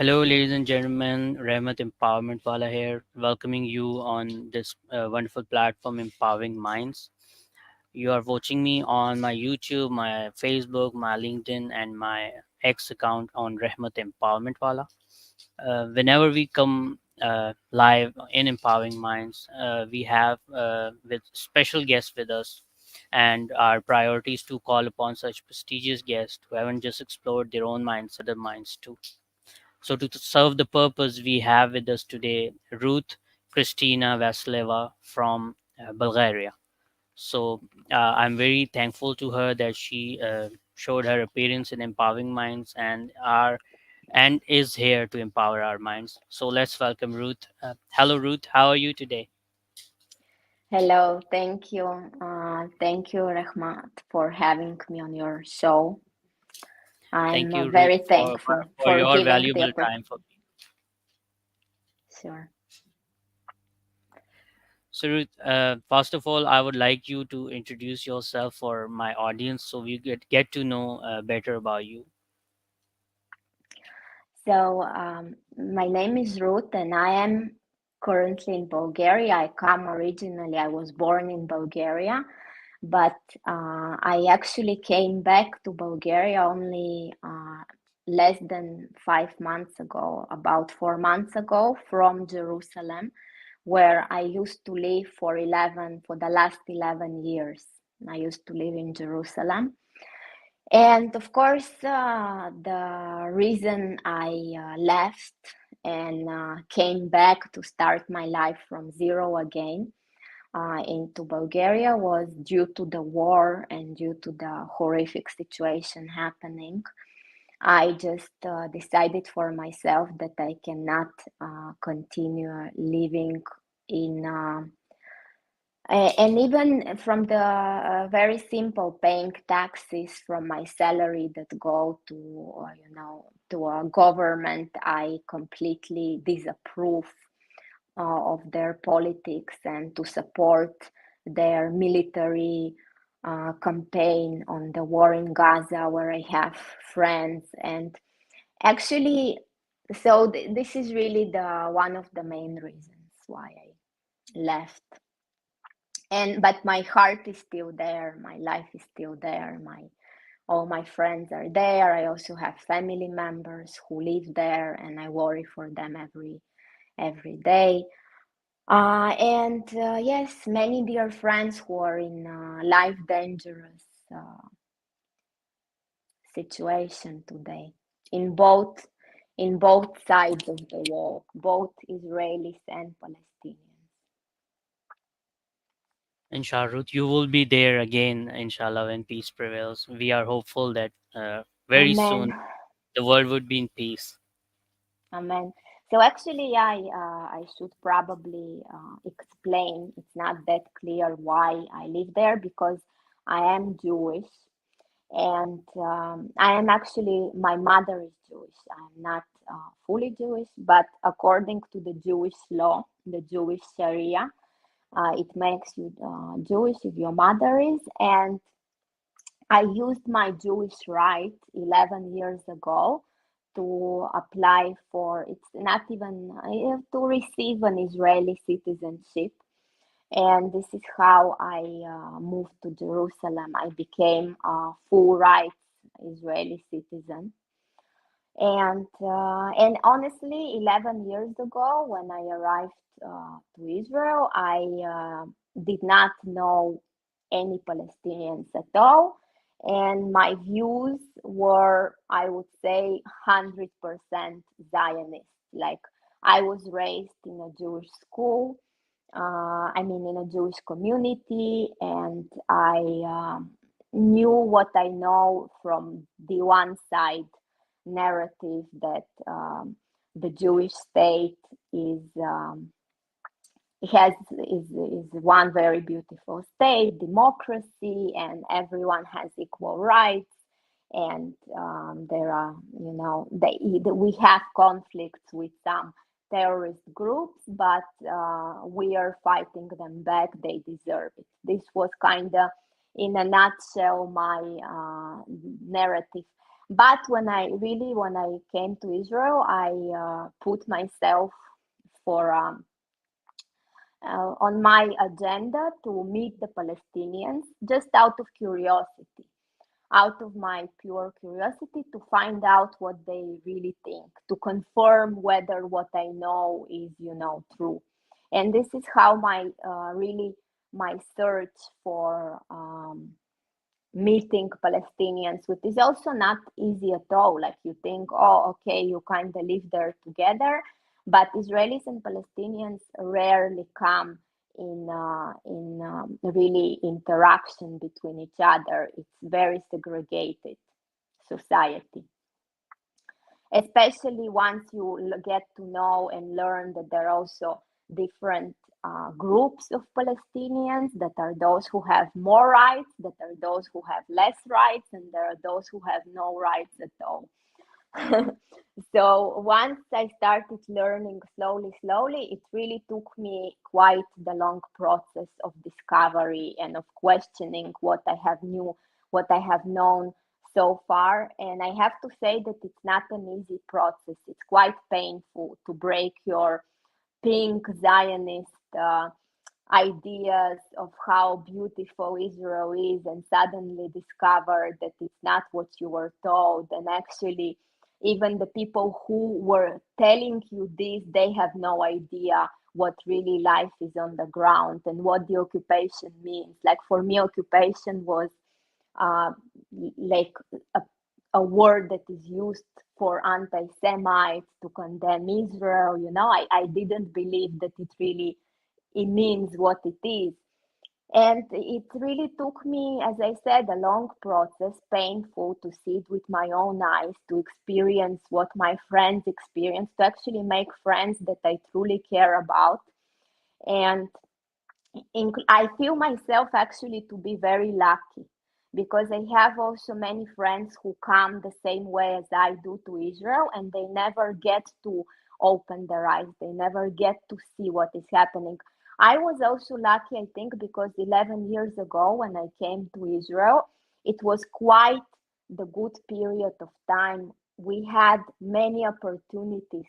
Hello, ladies and gentlemen. Rahmat Empowerment Wala here, welcoming you on this wonderful platform, Empowering Minds. You are watching me on my YouTube, my Facebook, my LinkedIn, and my X account on Rahmat Empowerment Wala. Whenever we come live in Empowering Minds, we have with special guests with us, and our priority is to call upon such prestigious guests who haven't just explored their own minds, other minds too. So, to serve the purpose, we have with us today Ruth Kristina Vasileva from Bulgaria. So, I'm very thankful to her that she showed her appearance in Empowering Minds and is here to empower our minds. So, let's welcome Ruth. Hello, Ruth. How are you today? Hello, thank you. Thank you, Rahmat, for having me on your show. Thank I'm you, Ruth, very thankful for for your giving the valuable opportunity. time for me. Sure. So, Ruth, first of all, I would like you to introduce yourself for my audience so we get to know better about you. My name is Ruth, and I am currently in Bulgaria. I was born in Bulgaria, but I actually came back to Bulgaria only less than 5 months ago, about 4 months ago, from Jerusalem, where I used to live for the last 11 years. I used to live in Jerusalem. And of course, the reason I left and came back to start my life from zero again into Bulgaria was due to the war and due to the horrific situation happening. I just decided for myself that I cannot continue living in. And even from the very simple paying taxes from my salary that go to, to a government, I completely disapprove of their politics and to support their military campaign on the war in Gaza, where I have friends. And actually, this is really the one of the main reasons why I left. And but my heart is still there, my life is still there, my all my friends are there. I also have family members who live there, and I worry for them every day. And yes, many dear friends who are in life dangerous situation today, in both in both sides of the wall, both Israelis and Palestinians. Inshallah, Ruth, you will be there again, inshallah, when peace prevails. We are hopeful that very Amen. soon the world would be in peace. Amen. So actually, I should probably explain. It's not that clear why I live there because I am Jewish, and I am actually my mother is Jewish. I'm not fully Jewish, but according to the Jewish law, the Jewish Sharia, it makes you Jewish if your mother is. And I used my Jewish right 11 years ago to apply for, it's not even, to receive an Israeli citizenship. And this is how I moved to Jerusalem. I became a full rights Israeli citizen. And honestly, 11 years ago, when I arrived to Israel, I did not know any Palestinians at all. And my views were, I would say, 100% Zionist. Like, I was raised in a Jewish school, in a Jewish community, and I knew what I know from the one side narrative that the Jewish state is is one very beautiful state, democracy, and everyone has equal rights. And there are, we have conflicts with some terrorist groups, but we are fighting them back. They deserve it. This was kind of, in a nutshell, my narrative. But when I came to Israel, I put myself for on my agenda to meet the Palestinians just out of curiosity, out of my pure curiosity to find out what they really think, to confirm whether what I know is, true. And this is how my search for meeting Palestinians, which is also not easy at all. Like you think, oh, okay, you kind of live there together, but Israelis and Palestinians rarely come in really interaction between each other. It's very segregated society, especially once you get to know and learn that there are also different groups of Palestinians, that are those who have more rights, that are those who have less rights, and there are those who have no rights at all. So once I started learning slowly, it really took me quite the long process of discovery and of questioning what I have known so far. And I have to say that it's not an easy process. It's quite painful to break your pink Zionist ideas of how beautiful Israel is and suddenly discover that it's not what you were told. And actually, even the people who were telling you this, they have no idea what really life is on the ground and what the occupation means. Like for me, occupation was uh, like a, a word that is used for anti-Semites to condemn Israel. I didn't believe that it means what it is. And it really took me, as I said, a long process, painful to see it with my own eyes, to experience what my friends experience, to actually make friends that I truly care about. And I feel myself actually to be very lucky because I have also many friends who come the same way as I do to Israel, and they never get to open their eyes. They never get to see what is happening. I was also lucky, I think, because 11 years ago when I came to Israel, it was quite the good period of time. We had many opportunities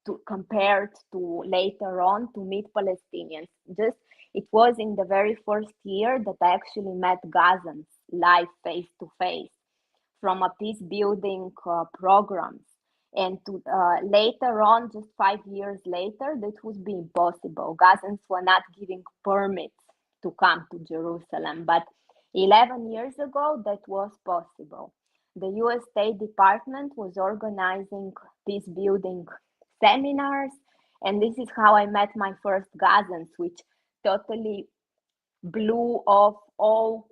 to compared to later on to meet Palestinians. Just it was in the very first year that I actually met Gazans live face to face from a peace building programs. And later on, just 5 years later, that would be impossible. Gazans were not giving permits to come to Jerusalem. But 11 years ago, that was possible. The US State Department was organizing peace building seminars. And this is how I met my first Gazans, which totally blew off all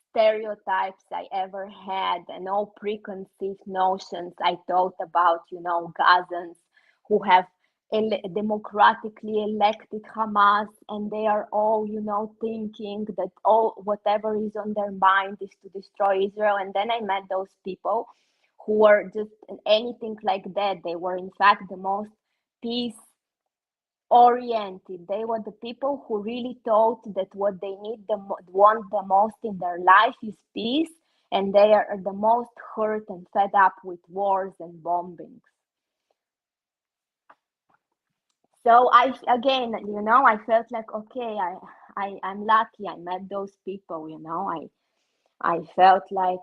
stereotypes I ever had and all preconceived notions I thought about, Gazans who have democratically elected Hamas, and they are all, thinking that all whatever is on their mind is to destroy Israel. And then I met those people who were just anything like that. They were, in fact, the most peace oriented. They were the people who really thought that what they want the most in their life is peace, and they are the most hurt and fed up with wars and bombings. So I felt like okay, I'm lucky. I met those people. I felt like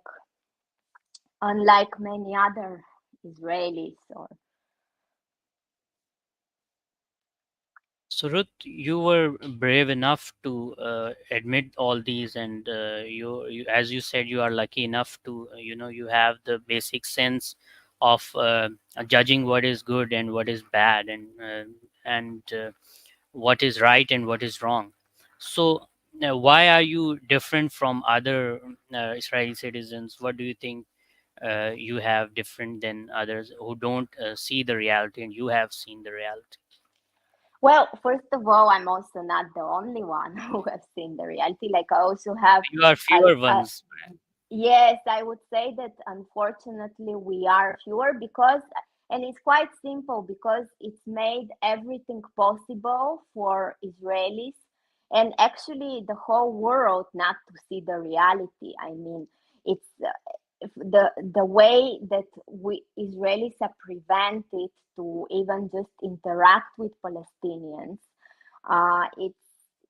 unlike many other Israelis or So, Ruth, you were brave enough to admit all these, and as you said, you are lucky enough to, you have the basic sense of judging what is good and what is bad, and what is right and what is wrong. So, why are you different from other Israeli citizens? What do you think you have different than others who don't see the reality, and you have seen the reality? well, first of all, I'm also not the only one who has seen the reality. Like I also have You are a, fewer a ones. yes, I would say that unfortunately we are fewer because, and it's quite simple because it's made everything possible for Israelis and actually the whole world not to see the reality. I mean, it's the way that we Israelis are prevented to even just interact with Palestinians,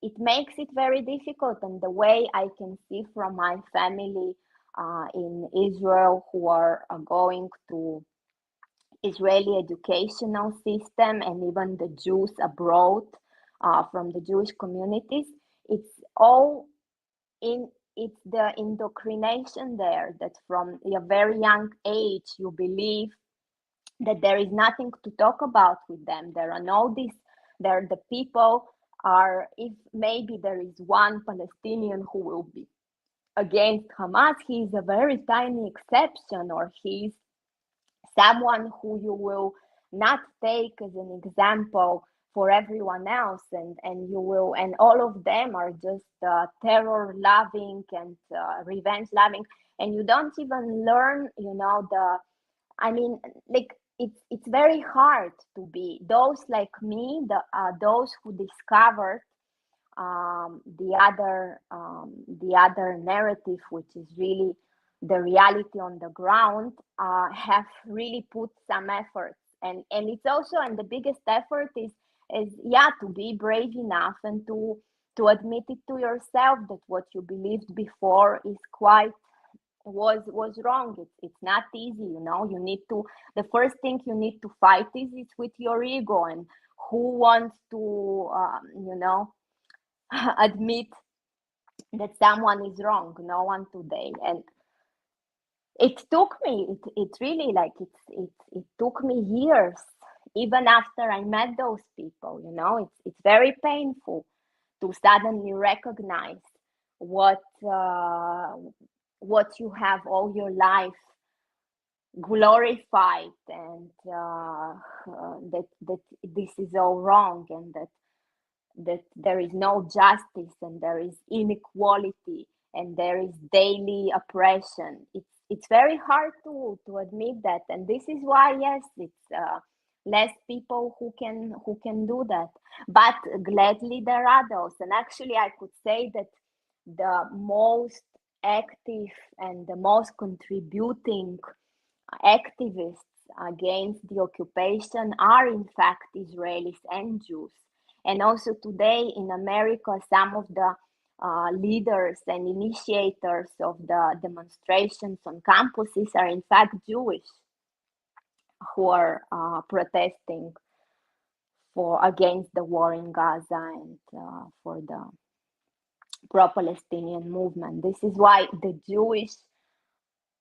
it makes it very difficult. And the way I can see from my family in Israel who are going to Israeli educational system, and even the Jews abroad from the Jewish communities, it's all in it's the indoctrination there, that from a very young age you believe that there is nothing to talk about with them. There are no this there the people are, if maybe there is one Palestinian who will be against Hamas, he is a very tiny exception, or he's someone who you will not take as an example for everyone else, and you will, and all of them are just terror loving and revenge loving, and you don't even learn, the I mean, like, it's very hard to be those like me, those who discovered the other narrative, which is really the reality on the ground, have really put some efforts, and it's also, and the biggest effort is, yeah, to be brave enough and to admit it to yourself that what you believed before is quite was wrong. It's not easy, you need to, the first thing you need to fight is with your ego, and who wants to admit that someone is wrong? No one today. And it took me, it really, like, it took me years, even after I met those people, it's very painful to suddenly recognize what what you have all your life glorified, and that this is all wrong, and that there is no justice, and there is inequality, and there is daily oppression. It's very hard to admit that, and this is why, yes, it's less people who can do that. But gladly there are those, and actually I could say that the most active and the most contributing activists against the occupation are in fact Israelis and Jews. And also today in America, some of the leaders and initiators of the demonstrations on campuses are in fact Jewish, who are protesting for against the war in Gaza, and for the pro-Palestinian movement. This is why the Jewish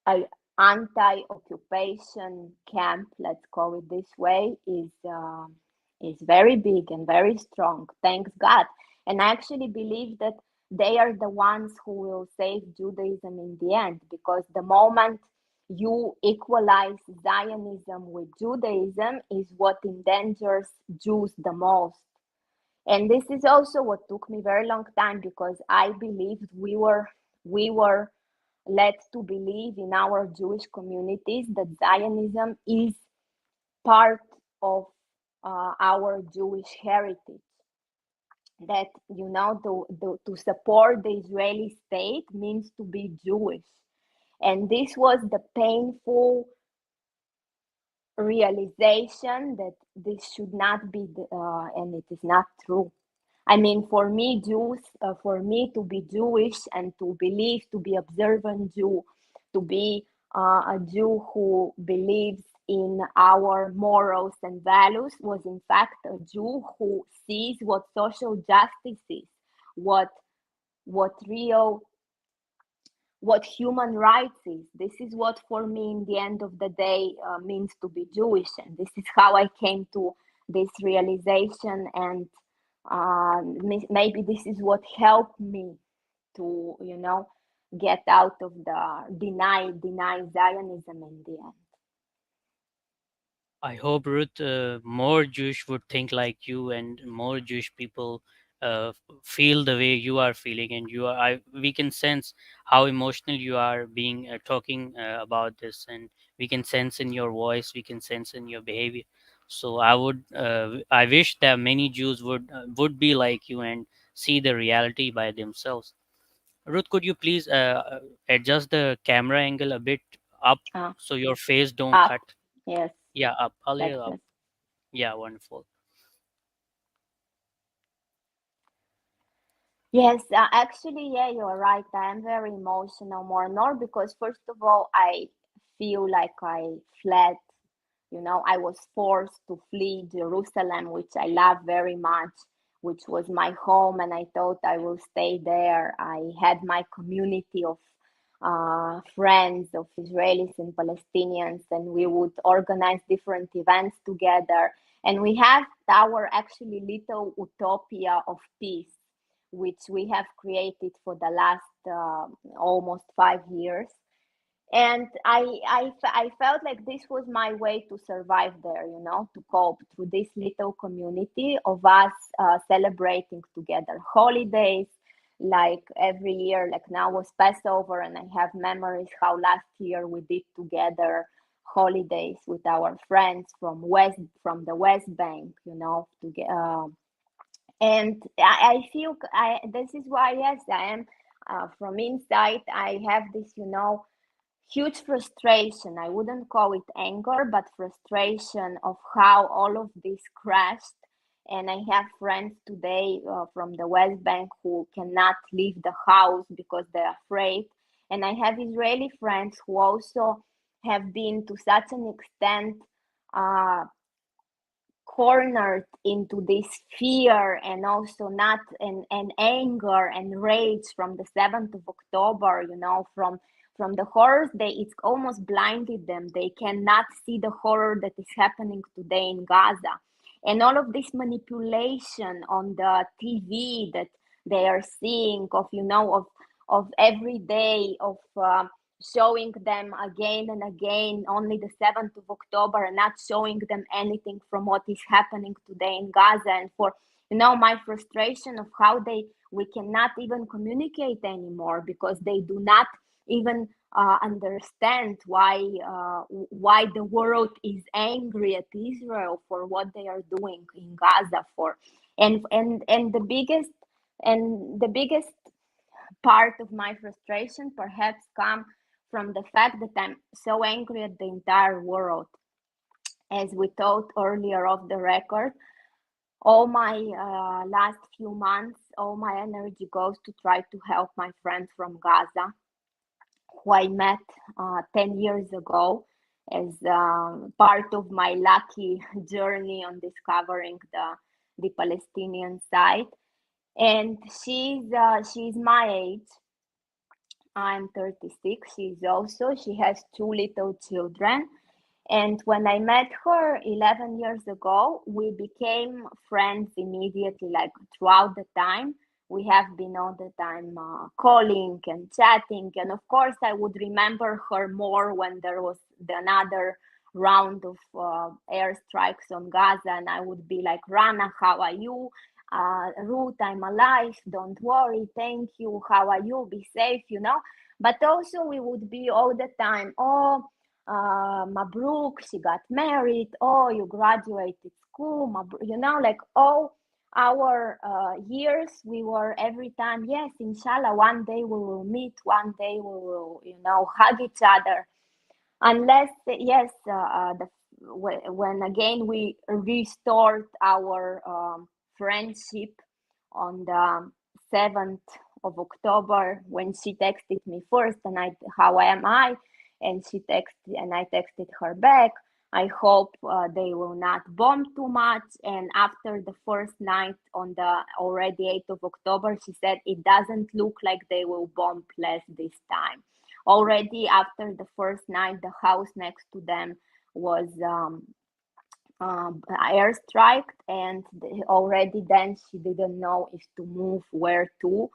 uh, anti-occupation camp, let's call it this way, is very big and very strong. Thanks God. And I actually believe that they are the ones who will save Judaism in the end, because the moment you equalize Zionism with Judaism is what endangers Jews the most. And this is also what took me very long time, because I believed we were led to believe in our Jewish communities that Zionism is part of our Jewish heritage. That, to support the Israeli state means to be Jewish. And this was the painful realization that this should not be, and it is not true. I mean, for me, for me to be Jewish and to believe, to be observant Jew, to be a Jew who believes in our morals and values, was in fact a Jew who sees what social justice is, what what real what human rights is. This is what, for me, in the end of the day, means to be Jewish, and this is how I came to this realization. And maybe this is what helped me to, get out of the deny Zionism in the end. I hope, Ruth, more Jewish would think like you, and more Jewish people feel the way you are feeling. And we can sense how emotional you are being talking about this, and we can sense in your voice, we can sense in your behavior. So I wish that many Jews would be like you and see the reality by themselves. Ruth, could you please adjust the camera angle a bit up Uh, so your face don't Up. cut? Yes, Yeah, up, a like little up. this. Yeah, wonderful. Yes, actually, yeah, you're right. I am very emotional more and more because, first of all, I feel like I fled. I was forced to flee Jerusalem, which I love very much, which was my home, and I thought I will stay there. I had my community of friends, of Israelis and Palestinians, and we would organize different events together. And we have our actually little utopia of peace, which we have created for the last almost 5 years. And I felt like this was my way to survive there, to cope through this little community of us celebrating together holidays, like every year. Like now was Passover, and I have memories how last year we did together holidays with our friends from the West Bank, to get and I feel this is why, yes, I am from inside. I have this, huge frustration. I wouldn't call it anger, but frustration of how all of this crashed. And I have friends today from the West Bank who cannot leave the house because they're afraid. And I have Israeli friends who also have been to such an extent uh, cornered into this fear, and also not and anger and rage from the 7th of October, from the horrors. It's almost blinded them. They cannot see the horror that is happening today in Gaza, and all of this manipulation on the TV that they are seeing of, of every day of showing them again and again only the 7th of October, and not showing them anything from what is happening today in Gaza. And for, my frustration of how we cannot even communicate anymore because they do not even understand why the world is angry at Israel for what they are doing in Gaza for. And the biggest part of my frustration perhaps come from the fact that I'm so angry at the entire world. As we talked earlier off the record, all my last few months, all my energy goes to try to help my friends from Gaza, who I met 10 years ago as part of my lucky journey on discovering the Palestinian side. And she's my age. I'm 36. She has two little children. And when I met her 11 years ago, we became friends immediately, like throughout the time. We have been all the time calling and chatting. And of course, I would remember her more when there was another round of airstrikes on Gaza. And I would be like, Rana, how are you? Ruth, I'm alive. Don't worry. Thank you. How are you? Be safe, But also, we would be all the time, oh, Mabruk, she got married. Oh, you graduated school. Like all our years, we were every time, yes, inshallah, one day we will meet, one day we will, hug each other. Unless, yes, when again we restored our friendship on the 7th of October, when she texted me first, and how am I? And I texted her back. I hope they will not bomb too much. And after the first night on the already 8th of October, she said it doesn't look like they will bomb less this time. Already after the first night, the house next to them was airstriked, and already then she didn't know if to move, where to.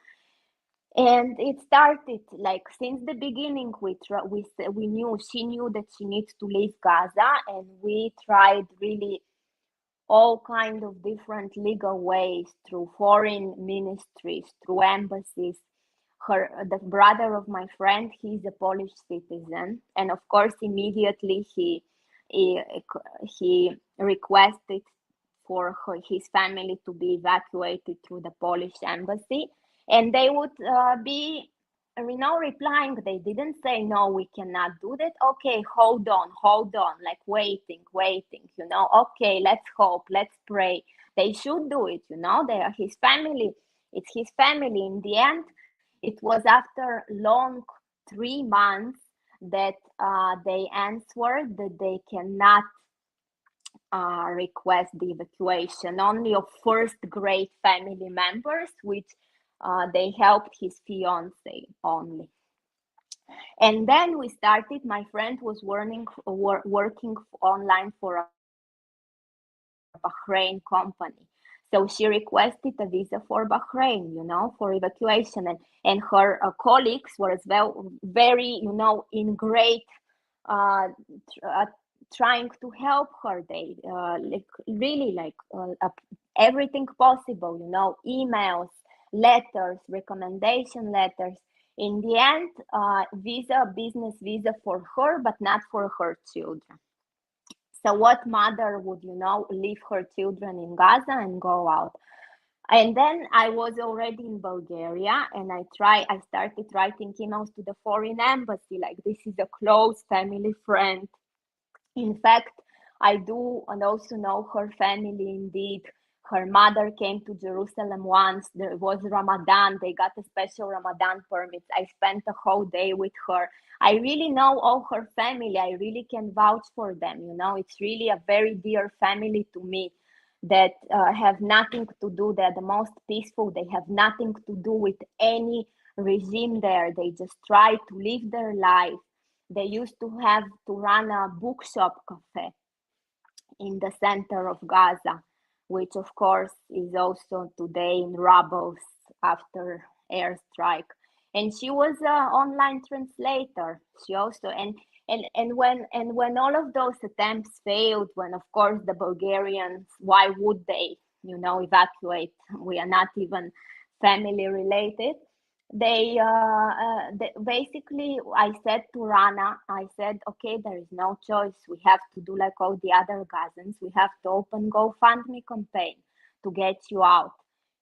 And it started like since the beginning. We knew, she knew that she needs to leave Gaza, and we tried really all kind of different legal ways, through foreign ministries, through embassies. The brother of my friend, he's a Polish citizen, and of course immediately he, he requested for his family to be evacuated through the Polish embassy, and they would be replying. They didn't say no, we cannot do that. Okay, hold on, like waiting, okay, let's hope, let's pray. They should do it, they are his family. It's his family. In the end, it was after long 3 months that they answered that they cannot request the evacuation only of first grade family members, which they helped his fiance only. And then we started. My friend was working online for a Bahrain company. So she requested a visa for Bahrain, for evacuation. And her colleagues were as well very, in great, uh, trying to help her. They like really like everything possible, emails, letters, recommendation letters. In the end, business visa for her, but not for her children. So what mother would, leave her children in Gaza and go out? And then I was already in Bulgaria, and I started writing emails to the foreign embassy, like this is a close family friend. In fact, I do and also know her family indeed. Her mother came to Jerusalem once. There was Ramadan. They got a special Ramadan permit. I spent a whole day with her. I really know all her family. I really can vouch for them. It's really a very dear family to me that have nothing to do. They're the most peaceful. They have nothing to do with any regime there. They just try to live their life. They used to have to run a bookshop cafe in the center of Gaza, which of course is also today in rubble after airstrike. And she was an online translator. She also and when all of those attempts failed, when of course the Bulgarians, why would they, evacuate? We are not even family related. They basically, I said to Rana, I said, okay, there is no choice. We have to do like all the other cousins. We have to open GoFundMe campaign to get you out.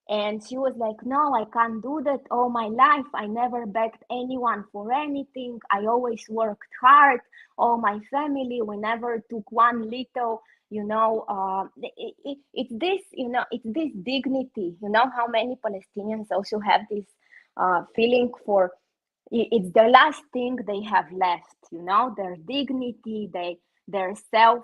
And she was like, no, I can't do that. All my life, I never begged anyone for anything. I always worked hard. All my family, we never took one little, it's this, it's this dignity. How many Palestinians also have this feeling for it's the last thing they have left, their dignity, their self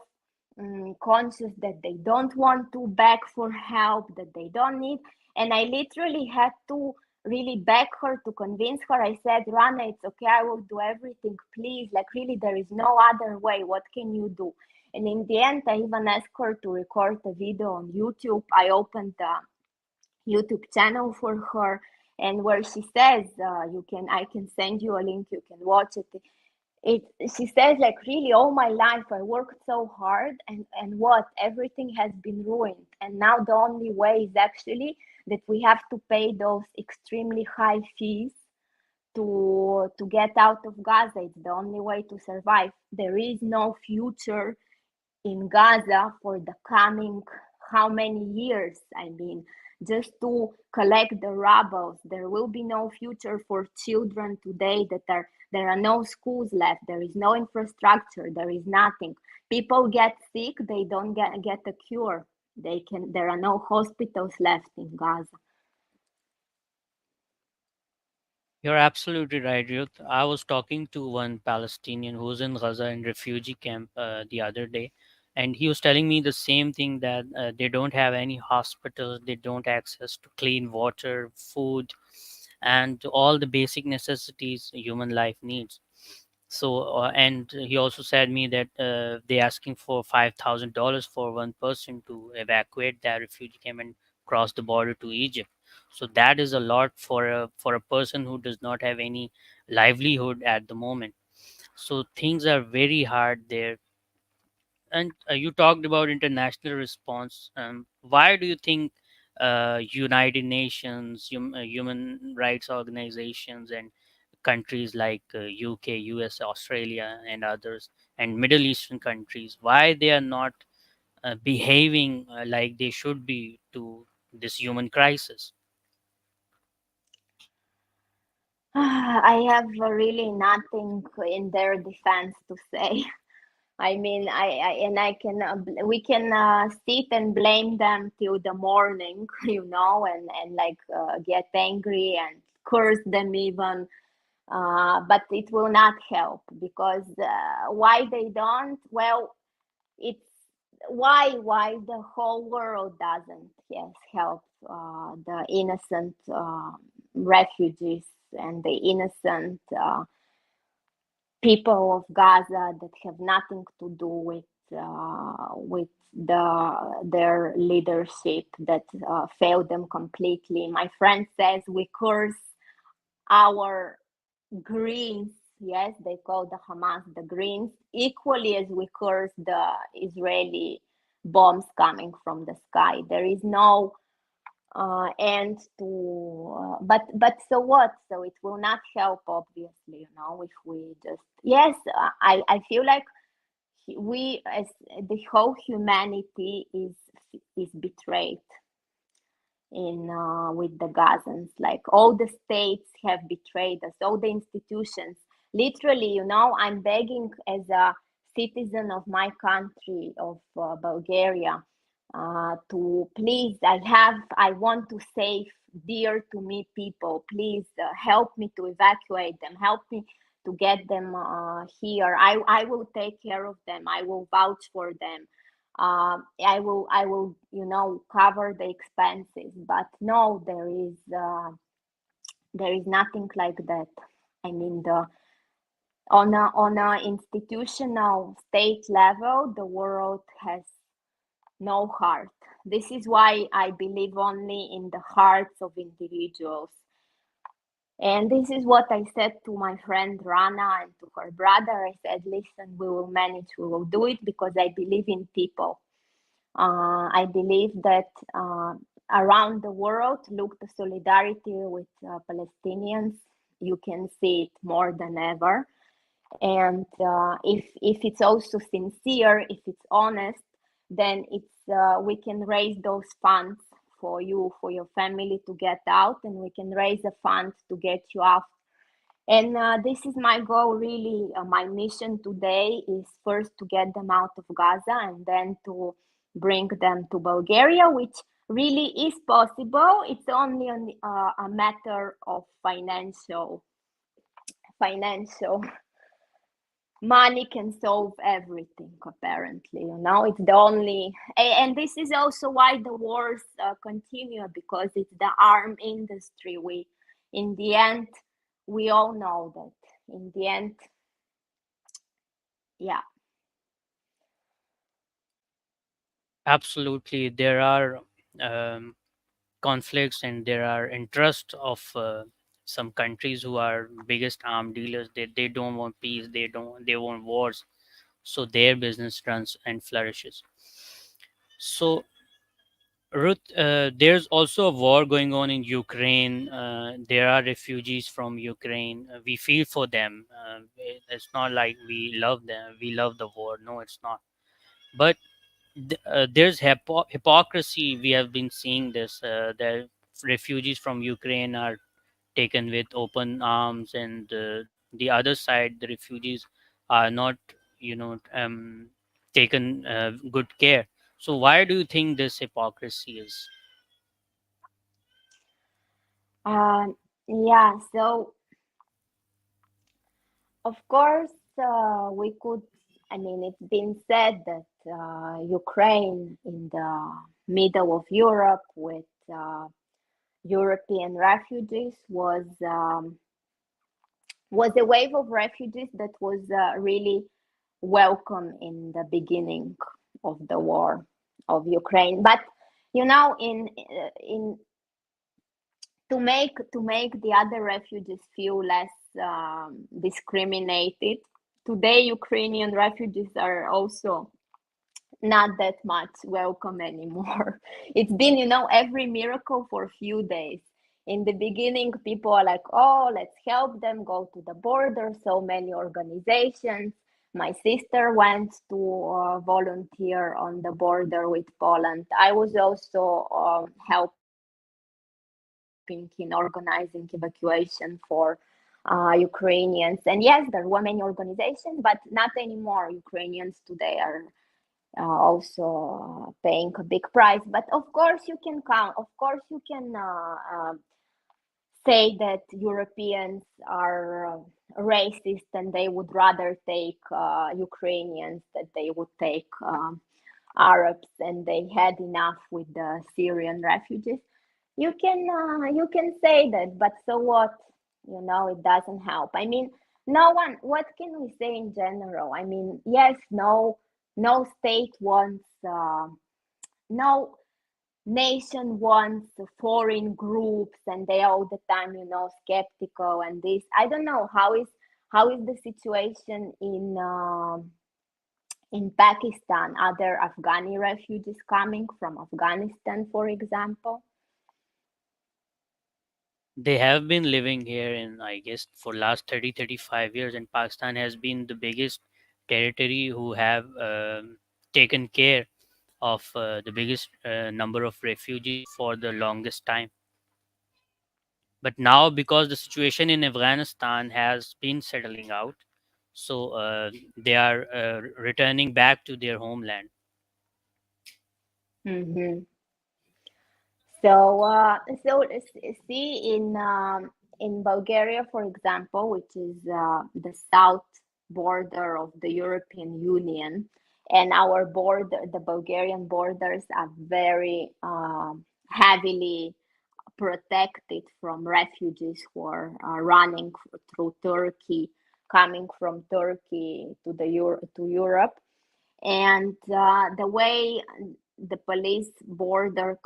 conscious, that they don't want to beg for help, that they don't need. And I literally had to really beg her, to convince her. I said, Rana, it's okay, I will do everything, please, like really there is no other way, what can you do? And in the end, I even asked her to record a video on YouTube. I opened the YouTube channel for her, and where she says, I can send you a link, you can watch it. She says, like, really, all my life I worked so hard, and what, everything has been ruined, and now the only way is actually that we have to pay those extremely high fees to get out of Gaza. It's the only way to survive. There is no future in Gaza for the coming how many years? I mean, just to collect the rubble. There will be no future for children today there are no schools left. There is no infrastructure. There is nothing. People get sick. They don't get a cure. There are no hospitals left in Gaza. You're absolutely right, Ruth. I was talking to one Palestinian who's in Gaza in refugee camp the other day, and he was telling me the same thing, that they don't have any hospitals, they don't access to clean water, food, and all the basic necessities human life needs. So, and he also said me that they asking for $5,000 for one person to evacuate that refugee camp and cross the border to Egypt. So that is a lot for a person who does not have any livelihood at the moment. So things are very hard there. And you talked about international response. Why do you think United Nations, human rights organizations, and countries like UK, US, Australia, and others, and Middle Eastern countries, why they are not behaving like they should be to this human crisis? I have really nothing in their defense to say. I mean, we can sit and blame them till the morning, and like get angry and curse them even. But it will not help because why they don't? Well, it's why the whole world doesn't, yes, help the innocent refugees and the innocent people of Gaza that have nothing to do with their leadership that failed them completely. My friend says we curse our Greens, yes, they call the Hamas the Greens, equally as we curse the Israeli bombs coming from the sky. There is no end to, but so what? So it will not help, obviously, if we just, yes, I feel like we, as the whole humanity, is betrayed in with the Gazans. Like all the states have betrayed us, all the institutions. Literally, I'm begging as a citizen of my country, of Bulgaria, to please. I want to save dear to me people. Please help me to evacuate them. Help me to get them here. I will take care of them. I will vouch for them. I will cover the expenses, but no, there is nothing like that. I mean, the on a institutional state level, the world has no heart. This is why I believe only in the hearts of individuals. And this is what I said to my friend Rana and to her brother. I said, listen, we will manage, we will do it because I believe in people. I believe that around the world, look, the solidarity with Palestinians, you can see it more than ever. And if it's also sincere, if it's honest, then we can raise those funds for you, for your family to get out, and we can raise a fund to get you out. And this is my goal, really. My mission today is first to get them out of Gaza and then to bring them to Bulgaria, which really is possible. It's only a matter of financial money can solve everything, apparently. It's the only, and this is also why the wars continue, because it's the arm industry. In the end, we all know that in the end, yeah. Absolutely, there are um, conflicts and there are interests of some countries who are biggest arm dealers. They don't want peace. They want wars. So their business runs and flourishes. So Ruth, there's also a war going on in Ukraine. There are refugees from Ukraine. We feel for them. It's not like we love them. We love the war. No, it's not. But there's hypocrisy. We have been seeing this. The refugees from Ukraine are taken with open arms, and the other side, the refugees are not, taken good care. So why do you think this hypocrisy is? Yeah, so of course, we could, I mean, it's been said that Ukraine in the middle of Europe with European refugees was a wave of refugees that was really welcome in the beginning of the war of Ukraine. But in to make the other refugees feel less discriminated. Today, Ukrainian refugees are also not that much welcome anymore. It's been, every miracle for a few days. In the beginning, people are like, oh, let's help them go to the border. So many organizations. My sister went to volunteer on the border with Poland. I was also helping in organizing evacuation for Ukrainians. And yes, there were many organizations, but not anymore. Ukrainians today are also paying a big price. But of course, you can count. Of course, you can say that Europeans are racist and they would rather take Ukrainians that they would take Arabs, and they had enough with the Syrian refugees. You can say that, but so what? You know, it doesn't help. I mean, no one. What can we say in general? I mean, yes, no state wants no nation wants foreign groups, and they all the time, you know, skeptical and this. I don't know how is the situation in Pakistan. Other Afghani refugees coming from Afghanistan, for example. They have been living here in, I guess, for last 30-35 years, and Pakistan has been the biggest territory who have taken care of the biggest number of refugees for the longest time. But now, because the situation in Afghanistan has been settling out, so they are returning back to their homeland. Hmm. So see in Bulgaria, for example, which is the south border of the European Union, and our border, the Bulgarian borders are very heavily protected from refugees who are running through Turkey, coming from Turkey to to Europe. And the way the police border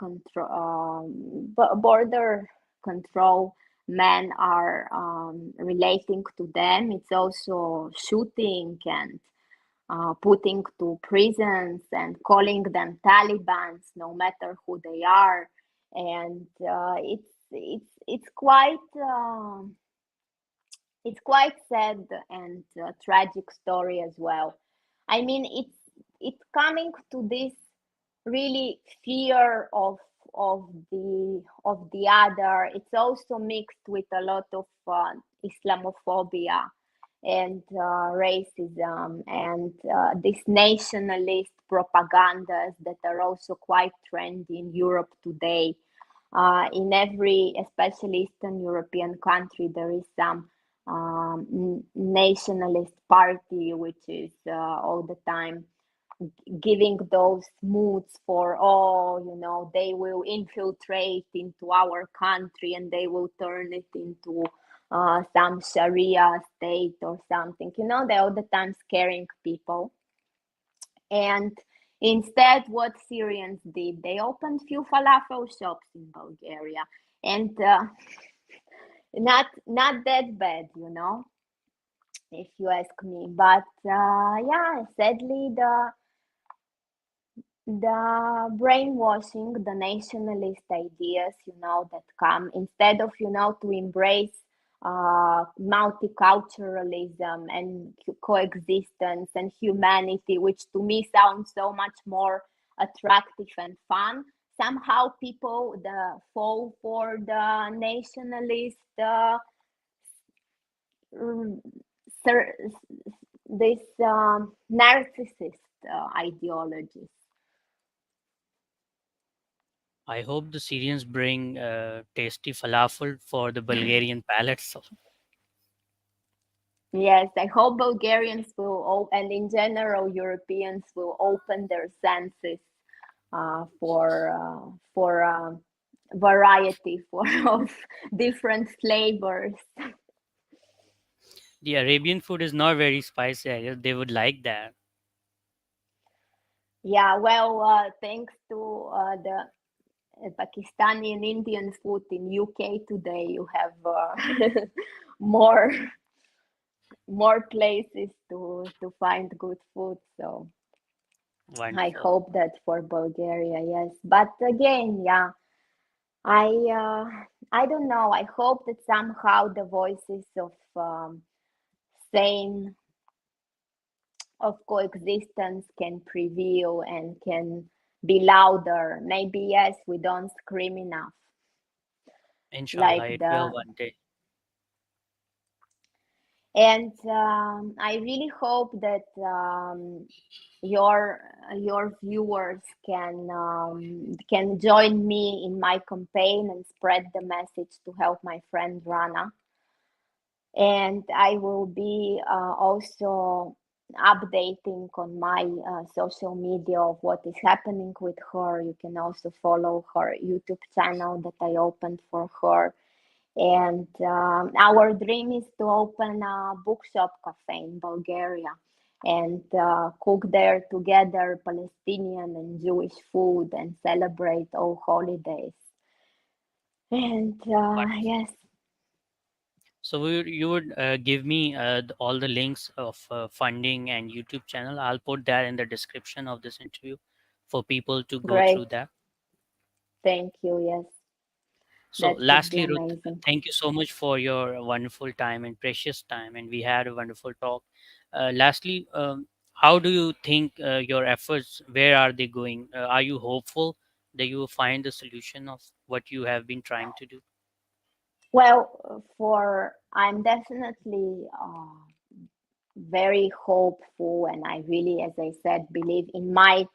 control men are relating to them, it's also shooting and putting to prisons and calling them Talibans, no matter who they are. And it's quite sad and tragic story as well. I mean, it's coming to this really fear of the other. It's also mixed with a lot of Islamophobia and racism and these nationalist propagandas that are also quite trendy in Europe today. In every, especially Eastern European country, there is some nationalist party which is all the time giving those moods for, oh, you know, they will infiltrate into our country and they will turn it into some Sharia state or something. You know, they're all the time scaring people. And instead, what Syrians did, they opened few falafel shops in Bulgaria, and not that bad, you know, if you ask me. But yeah, sadly, the brainwashing, the nationalist ideas, you know, that come instead of, you know, to embrace multiculturalism and coexistence and humanity, which to me sounds so much more attractive and fun. Somehow people fall for the nationalist r- this narcissist ideologies. I hope the Syrians bring tasty falafel for the Bulgarian palates. Yes, I hope Bulgarians and in general Europeans will open their senses for variety for of different flavors. The Arabian food is not very spicy. I guess they would like that. Yeah, well, thanks to the Pakistani and Indian food in UK today, you have more more places to find good food. So I Wonderful. hope that for Bulgaria, yes. But again, yeah, I I don't know. I hope that somehow the voices of sane of coexistence can prevail and can be louder. Maybe yes, we don't scream enough, Inshallah, like it will the one day. And I really hope that your your viewers can join me in my campaign and spread the message to help my friend Rana. And I will be also updating on my social media of what is happening with her. You can also follow her YouTube channel that I opened for her. And our dream is to open a bookshop cafe in Bulgaria and cook there together Palestinian and Jewish food and celebrate all holidays. And yes, You would give me all the links of funding and YouTube channel. I'll put that in the description of this interview for people to go through great. that. Thank you. Yes, So, that would be lastly, Ruth, amazing. thank you so much for your wonderful time and precious time, and we had a wonderful talk. Lastly, how do you think your efforts? Where are they going? Are you hopeful that you will find the solution of what you have been trying to do? Well, for I'm definitely very hopeful, and I really, as I said, believe in my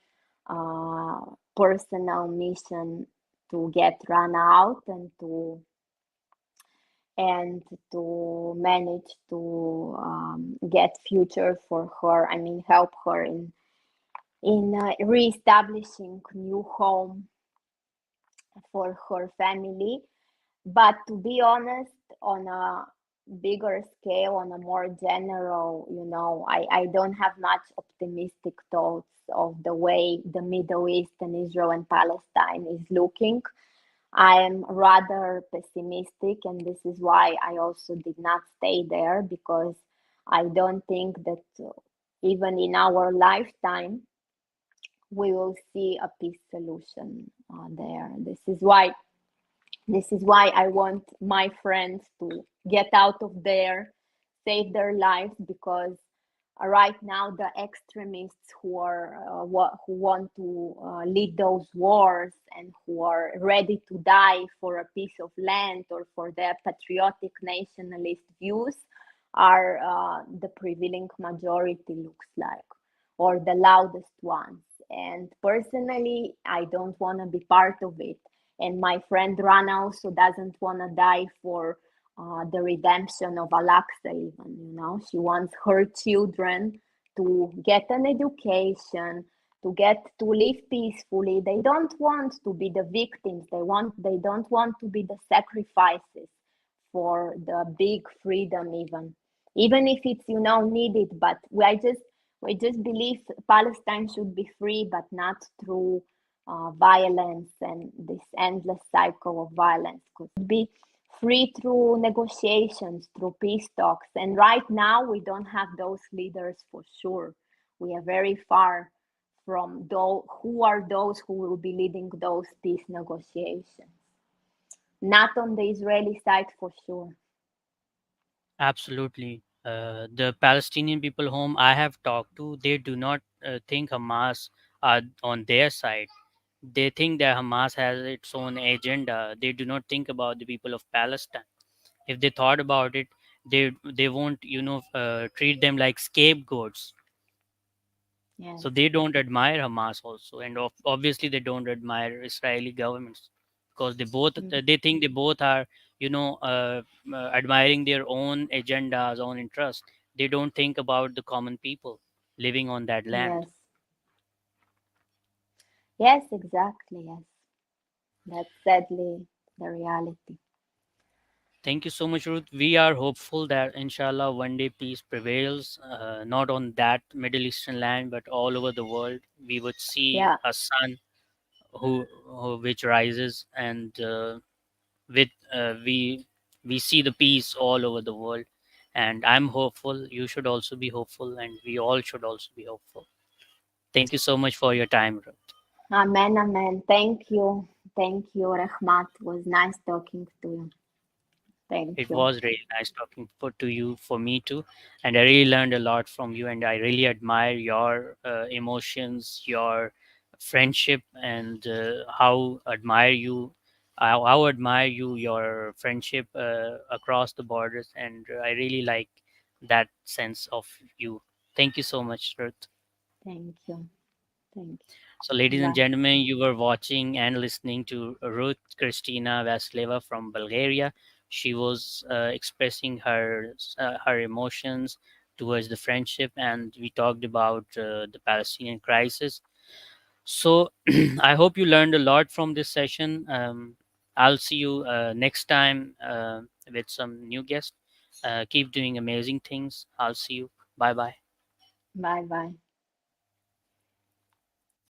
uh, personal mission to get run out and to manage to get future for her. I mean, help her in reestablishing new home for her family. But to be honest, on a bigger scale, on a more general, I don't have much optimistic thoughts of the way the Middle East and Israel and Palestine is looking. I am rather pessimistic, and this is why I also did not stay there because I don't think that even in our lifetime we will see a peace solution there. This is why I want my friends to get out of there, save their lives, because right now the extremists who want to lead those wars and who are ready to die for a piece of land or for their patriotic nationalist views are the prevailing majority, looks like, or the loudest ones. And personally, I don't want to be part of it. And my friend Rana also doesn't want to die for the redemption of Al-Aqsa, even. She wants her children to get an education, to get to live peacefully. They don't want to be the victims. They don't want to be the sacrifices for the big freedom, even if it's needed. But we just believe Palestine should be free, but not through violence and this endless cycle of violence. Could be free through negotiations, through peace talks. And right now, we don't have those leaders for sure. We are very far from those who are those who will be leading those peace negotiations. Not on the Israeli side for sure. Absolutely. The Palestinian people whom I have talked to, they do not think Hamas are on their side. They think that Hamas has its own agenda. They do not think about the people of Palestine. If they thought about it, they won't treat them like scapegoats. Yes. So they don't admire Hamas also, and obviously they don't admire Israeli governments because Mm. they think they both are admiring their own agendas, own interests. They don't think about the common people living on that land. Yes. Yes, exactly. Yes. That's sadly the reality. Thank you so much, Ruth. We are hopeful that inshallah one day peace prevails, not on that Middle Eastern land, but all over the world. We would see Yeah. a sun which rises, and with we see the peace all over the world. And I'm hopeful. You should also be hopeful, and we all should also be hopeful. Thank you so much for your time, Ruth. Amen. Amen. Thank you. Thank you, Rahmat. It was nice talking to you. Thank It you. was really nice talking to you, for me too, and I really learned a lot from you. And I really admire your emotions, your friendship, and how admire you. How admire you your friendship across the borders, and I really like that sense of you. Thank you so much, Ruth. Thank you. Thank So, you. ladies and Bye. gentlemen, you were watching and listening to Ruth Kristina Vasileva from Bulgaria. She was expressing her emotions towards the friendship, and we talked about the Palestinian crisis. So, I hope you learned a lot from this session. I'll see you next time with some new guests. Keep doing amazing things. I'll see you. Bye bye. Bye bye.